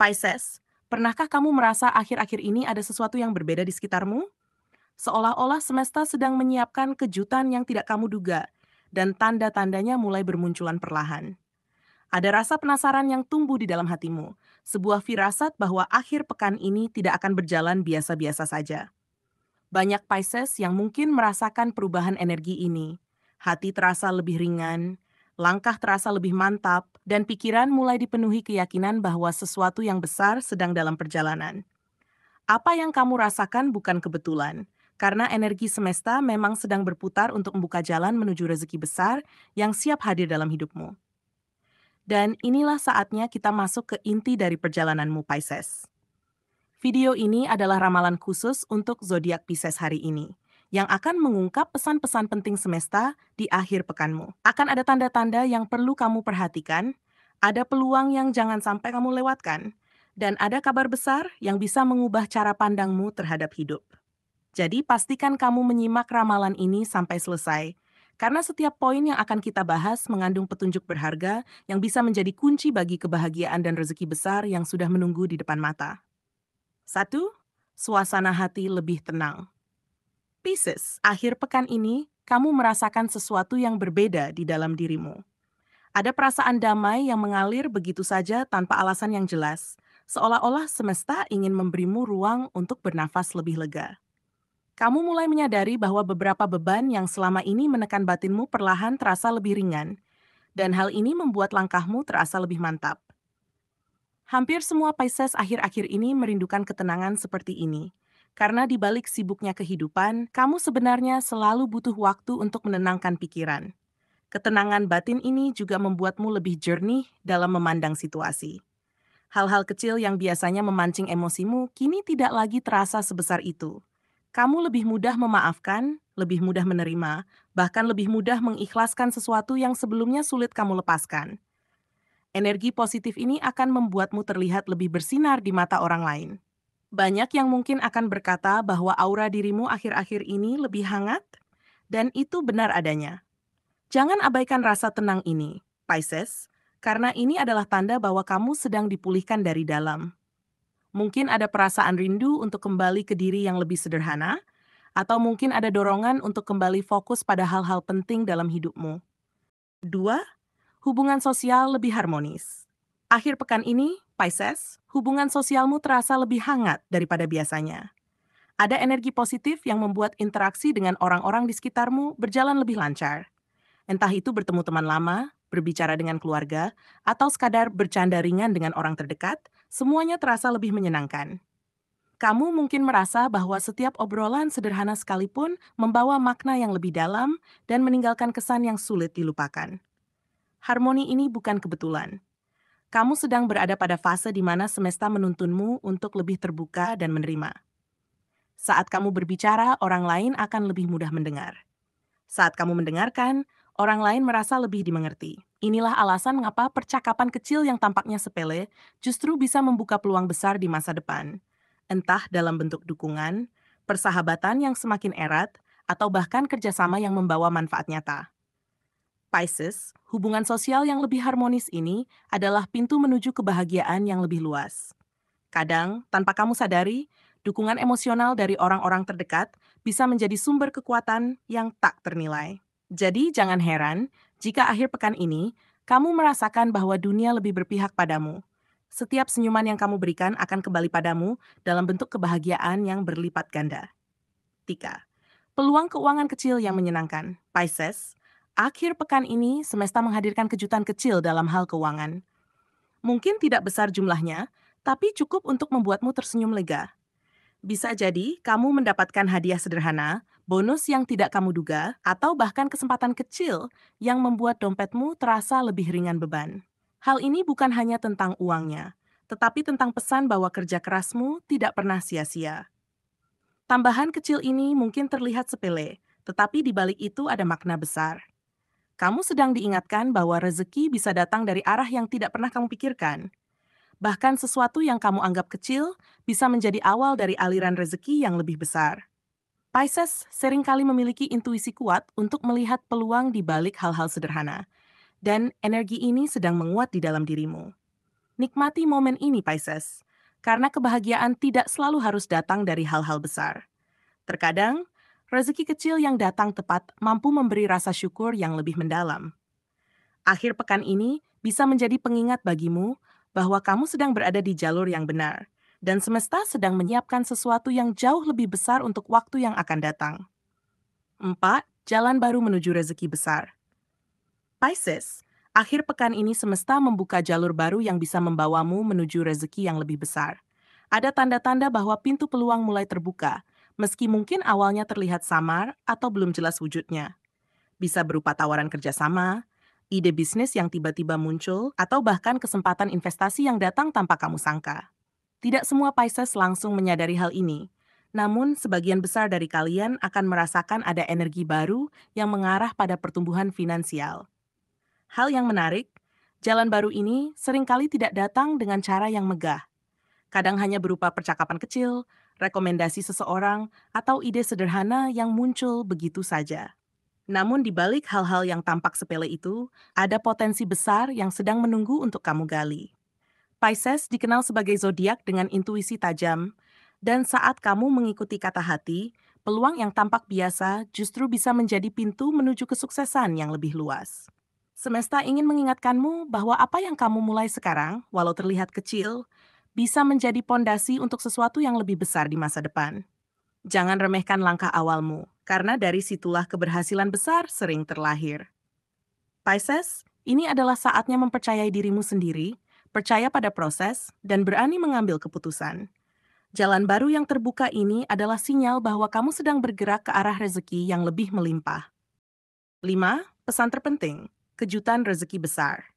Pisces, pernahkah kamu merasa akhir-akhir ini ada sesuatu yang berbeda di sekitarmu? Seolah-olah semesta sedang menyiapkan kejutan yang tidak kamu duga, dan tanda-tandanya mulai bermunculan perlahan. Ada rasa penasaran yang tumbuh di dalam hatimu, sebuah firasat bahwa akhir pekan ini tidak akan berjalan biasa-biasa saja. Banyak Pisces yang mungkin merasakan perubahan energi ini. Hati terasa lebih ringan, langkah terasa lebih mantap, dan pikiran mulai dipenuhi keyakinan bahwa sesuatu yang besar sedang dalam perjalanan. Apa yang kamu rasakan bukan kebetulan, karena energi semesta memang sedang berputar untuk membuka jalan menuju rezeki besar yang siap hadir dalam hidupmu. Dan inilah saatnya kita masuk ke inti dari perjalananmu, Pisces. Video ini adalah ramalan khusus untuk zodiak Pisces hari ini, yang akan mengungkap pesan-pesan penting semesta di akhir pekanmu. Akan ada tanda-tanda yang perlu kamu perhatikan, ada peluang yang jangan sampai kamu lewatkan, dan ada kabar besar yang bisa mengubah cara pandangmu terhadap hidup. Jadi pastikan kamu menyimak ramalan ini sampai selesai, karena setiap poin yang akan kita bahas mengandung petunjuk berharga yang bisa menjadi kunci bagi kebahagiaan dan rezeki besar yang sudah menunggu di depan mata. 1. Suasana hati lebih tenang. Pisces, akhir pekan ini, kamu merasakan sesuatu yang berbeda di dalam dirimu. Ada perasaan damai yang mengalir begitu saja tanpa alasan yang jelas, seolah-olah semesta ingin memberimu ruang untuk bernafas lebih lega. Kamu mulai menyadari bahwa beberapa beban yang selama ini menekan batinmu perlahan terasa lebih ringan, dan hal ini membuat langkahmu terasa lebih mantap. Hampir semua Pisces akhir-akhir ini merindukan ketenangan seperti ini. Karena di balik sibuknya kehidupan, kamu sebenarnya selalu butuh waktu untuk menenangkan pikiran. Ketenangan batin ini juga membuatmu lebih jernih dalam memandang situasi. Hal-hal kecil yang biasanya memancing emosimu kini tidak lagi terasa sebesar itu. Kamu lebih mudah memaafkan, lebih mudah menerima, bahkan lebih mudah mengikhlaskan sesuatu yang sebelumnya sulit kamu lepaskan. Energi positif ini akan membuatmu terlihat lebih bersinar di mata orang lain. Banyak yang mungkin akan berkata bahwa aura dirimu akhir-akhir ini lebih hangat, dan itu benar adanya. Jangan abaikan rasa tenang ini, Pisces, karena ini adalah tanda bahwa kamu sedang dipulihkan dari dalam. Mungkin ada perasaan rindu untuk kembali ke diri yang lebih sederhana, atau mungkin ada dorongan untuk kembali fokus pada hal-hal penting dalam hidupmu. 2. Hubungan sosial lebih harmonis. Akhir pekan ini, Pisces, hubungan sosialmu terasa lebih hangat daripada biasanya. Ada energi positif yang membuat interaksi dengan orang-orang di sekitarmu berjalan lebih lancar. Entah itu bertemu teman lama, berbicara dengan keluarga, atau sekadar bercanda ringan dengan orang terdekat, semuanya terasa lebih menyenangkan. Kamu mungkin merasa bahwa setiap obrolan sederhana sekalipun membawa makna yang lebih dalam dan meninggalkan kesan yang sulit dilupakan. Harmoni ini bukan kebetulan. Kamu sedang berada pada fase di mana semesta menuntunmu untuk lebih terbuka dan menerima. Saat kamu berbicara, orang lain akan lebih mudah mendengar. Saat kamu mendengarkan, orang lain merasa lebih dimengerti. Inilah alasan mengapa percakapan kecil yang tampaknya sepele justru bisa membuka peluang besar di masa depan. Entah dalam bentuk dukungan, persahabatan yang semakin erat, atau bahkan kerjasama yang membawa manfaat nyata. Pisces, hubungan sosial yang lebih harmonis ini adalah pintu menuju kebahagiaan yang lebih luas. Kadang, tanpa kamu sadari, dukungan emosional dari orang-orang terdekat bisa menjadi sumber kekuatan yang tak ternilai. Jadi, jangan heran jika akhir pekan ini kamu merasakan bahwa dunia lebih berpihak padamu. Setiap senyuman yang kamu berikan akan kembali padamu dalam bentuk kebahagiaan yang berlipat ganda. 3. Peluang keuangan kecil yang menyenangkan. Pisces, akhir pekan ini semesta menghadirkan kejutan kecil dalam hal keuangan. Mungkin tidak besar jumlahnya, tapi cukup untuk membuatmu tersenyum lega. Bisa jadi kamu mendapatkan hadiah sederhana, bonus yang tidak kamu duga, atau bahkan kesempatan kecil yang membuat dompetmu terasa lebih ringan beban. Hal ini bukan hanya tentang uangnya, tetapi tentang pesan bahwa kerja kerasmu tidak pernah sia-sia. Tambahan kecil ini mungkin terlihat sepele, tetapi di balik itu ada makna besar. Kamu sedang diingatkan bahwa rezeki bisa datang dari arah yang tidak pernah kamu pikirkan. Bahkan sesuatu yang kamu anggap kecil bisa menjadi awal dari aliran rezeki yang lebih besar. Pisces seringkali memiliki intuisi kuat untuk melihat peluang di balik hal-hal sederhana, dan energi ini sedang menguat di dalam dirimu. Nikmati momen ini, Pisces, karena kebahagiaan tidak selalu harus datang dari hal-hal besar. Terkadang, rezeki kecil yang datang tepat mampu memberi rasa syukur yang lebih mendalam. Akhir pekan ini bisa menjadi pengingat bagimu bahwa kamu sedang berada di jalur yang benar, dan semesta sedang menyiapkan sesuatu yang jauh lebih besar untuk waktu yang akan datang. 4. Jalan baru menuju rezeki besar. Pisces, akhir pekan ini semesta membuka jalur baru yang bisa membawamu menuju rezeki yang lebih besar. Ada tanda-tanda bahwa pintu peluang mulai terbuka, meski mungkin awalnya terlihat samar atau belum jelas wujudnya. Bisa berupa tawaran kerjasama, ide bisnis yang tiba-tiba muncul, atau bahkan kesempatan investasi yang datang tanpa kamu sangka. Tidak semua Pisces langsung menyadari hal ini, namun sebagian besar dari kalian akan merasakan ada energi baru yang mengarah pada pertumbuhan finansial. Hal yang menarik, jalan baru ini seringkali tidak datang dengan cara yang megah. Kadang hanya berupa percakapan kecil, rekomendasi seseorang, atau ide sederhana yang muncul begitu saja. Namun di balik hal-hal yang tampak sepele itu, ada potensi besar yang sedang menunggu untuk kamu gali. Pisces dikenal sebagai zodiak dengan intuisi tajam, dan saat kamu mengikuti kata hati, peluang yang tampak biasa justru bisa menjadi pintu menuju kesuksesan yang lebih luas. Semesta ingin mengingatkanmu bahwa apa yang kamu mulai sekarang, walau terlihat kecil, bisa menjadi pondasi untuk sesuatu yang lebih besar di masa depan. Jangan remehkan langkah awalmu, karena dari situlah keberhasilan besar sering terlahir. Pisces, ini adalah saatnya mempercayai dirimu sendiri, percaya pada proses, dan berani mengambil keputusan. Jalan baru yang terbuka ini adalah sinyal bahwa kamu sedang bergerak ke arah rezeki yang lebih melimpah. 5. Pesan terpenting, kejutan rezeki besar.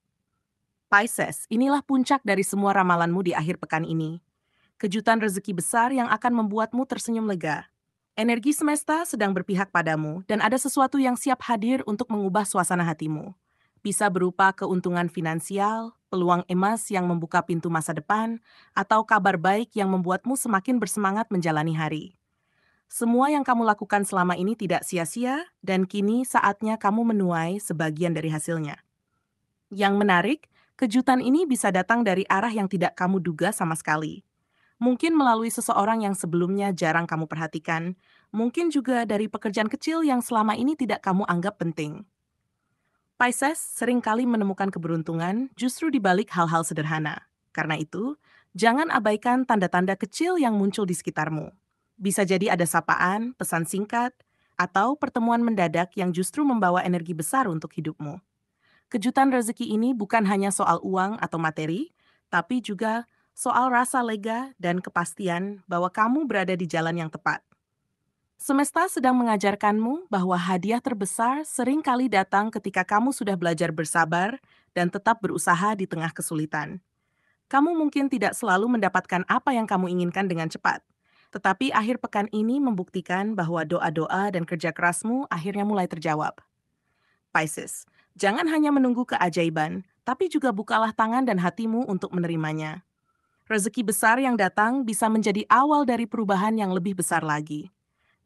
Pisces, inilah puncak dari semua ramalanmu di akhir pekan ini. Kejutan rezeki besar yang akan membuatmu tersenyum lega. Energi semesta sedang berpihak padamu dan ada sesuatu yang siap hadir untuk mengubah suasana hatimu. Bisa berupa keuntungan finansial, peluang emas yang membuka pintu masa depan, atau kabar baik yang membuatmu semakin bersemangat menjalani hari. Semua yang kamu lakukan selama ini tidak sia-sia, dan kini saatnya kamu menuai sebagian dari hasilnya. Yang menarik, kejutan ini bisa datang dari arah yang tidak kamu duga sama sekali. Mungkin melalui seseorang yang sebelumnya jarang kamu perhatikan, mungkin juga dari pekerjaan kecil yang selama ini tidak kamu anggap penting. Pisces seringkali menemukan keberuntungan justru di balik hal-hal sederhana. Karena itu, jangan abaikan tanda-tanda kecil yang muncul di sekitarmu. Bisa jadi ada sapaan, pesan singkat, atau pertemuan mendadak yang justru membawa energi besar untuk hidupmu. Kejutan rezeki ini bukan hanya soal uang atau materi, tapi juga soal rasa lega dan kepastian bahwa kamu berada di jalan yang tepat. Semesta sedang mengajarkanmu bahwa hadiah terbesar sering kali datang ketika kamu sudah belajar bersabar dan tetap berusaha di tengah kesulitan. Kamu mungkin tidak selalu mendapatkan apa yang kamu inginkan dengan cepat, tetapi akhir pekan ini membuktikan bahwa doa-doa dan kerja kerasmu akhirnya mulai terjawab. Pisces, jangan hanya menunggu keajaiban, tapi juga bukalah tangan dan hatimu untuk menerimanya. Rezeki besar yang datang bisa menjadi awal dari perubahan yang lebih besar lagi.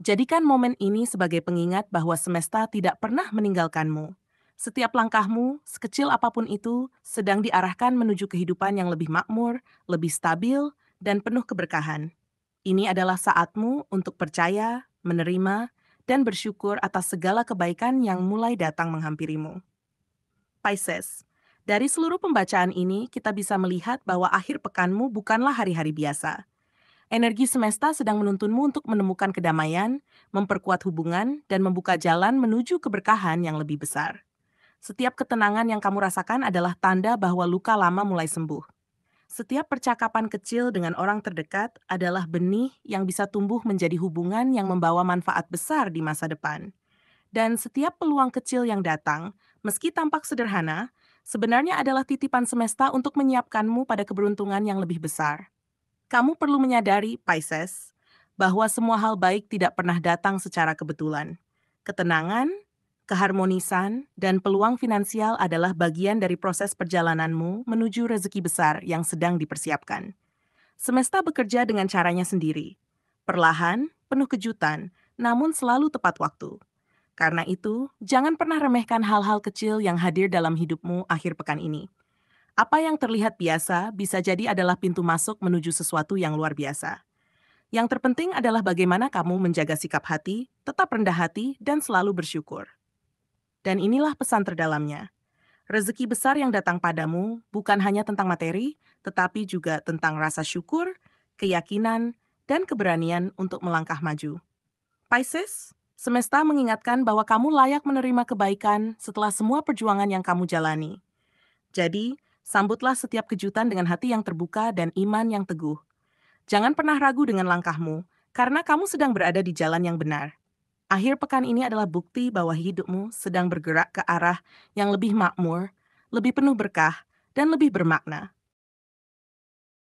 Jadikan momen ini sebagai pengingat bahwa semesta tidak pernah meninggalkanmu. Setiap langkahmu, sekecil apapun itu, sedang diarahkan menuju kehidupan yang lebih makmur, lebih stabil, dan penuh keberkahan. Ini adalah saatmu untuk percaya, menerima, dan bersyukur atas segala kebaikan yang mulai datang menghampirimu. Pisces, dari seluruh pembacaan ini kita bisa melihat bahwa akhir pekanmu bukanlah hari-hari biasa. Energi semesta sedang menuntunmu untuk menemukan kedamaian, memperkuat hubungan, dan membuka jalan menuju keberkahan yang lebih besar. Setiap ketenangan yang kamu rasakan adalah tanda bahwa luka lama mulai sembuh. Setiap percakapan kecil dengan orang terdekat adalah benih yang bisa tumbuh menjadi hubungan yang membawa manfaat besar di masa depan. Dan setiap peluang kecil yang datang, meski tampak sederhana, sebenarnya adalah titipan semesta untuk menyiapkanmu pada keberuntungan yang lebih besar. Kamu perlu menyadari, Pisces, bahwa semua hal baik tidak pernah datang secara kebetulan. Ketenangan, keharmonisan, dan peluang finansial adalah bagian dari proses perjalananmu menuju rezeki besar yang sedang dipersiapkan. Semesta bekerja dengan caranya sendiri. Perlahan, penuh kejutan, namun selalu tepat waktu. Karena itu, jangan pernah remehkan hal-hal kecil yang hadir dalam hidupmu akhir pekan ini. Apa yang terlihat biasa bisa jadi adalah pintu masuk menuju sesuatu yang luar biasa. Yang terpenting adalah bagaimana kamu menjaga sikap hati, tetap rendah hati, dan selalu bersyukur. Dan inilah pesan terdalamnya. Rezeki besar yang datang padamu bukan hanya tentang materi, tetapi juga tentang rasa syukur, keyakinan, dan keberanian untuk melangkah maju. Pisces, semesta mengingatkan bahwa kamu layak menerima kebaikan setelah semua perjuangan yang kamu jalani. Jadi, sambutlah setiap kejutan dengan hati yang terbuka dan iman yang teguh. Jangan pernah ragu dengan langkahmu, karena kamu sedang berada di jalan yang benar. Akhir pekan ini adalah bukti bahwa hidupmu sedang bergerak ke arah yang lebih makmur, lebih penuh berkah, dan lebih bermakna.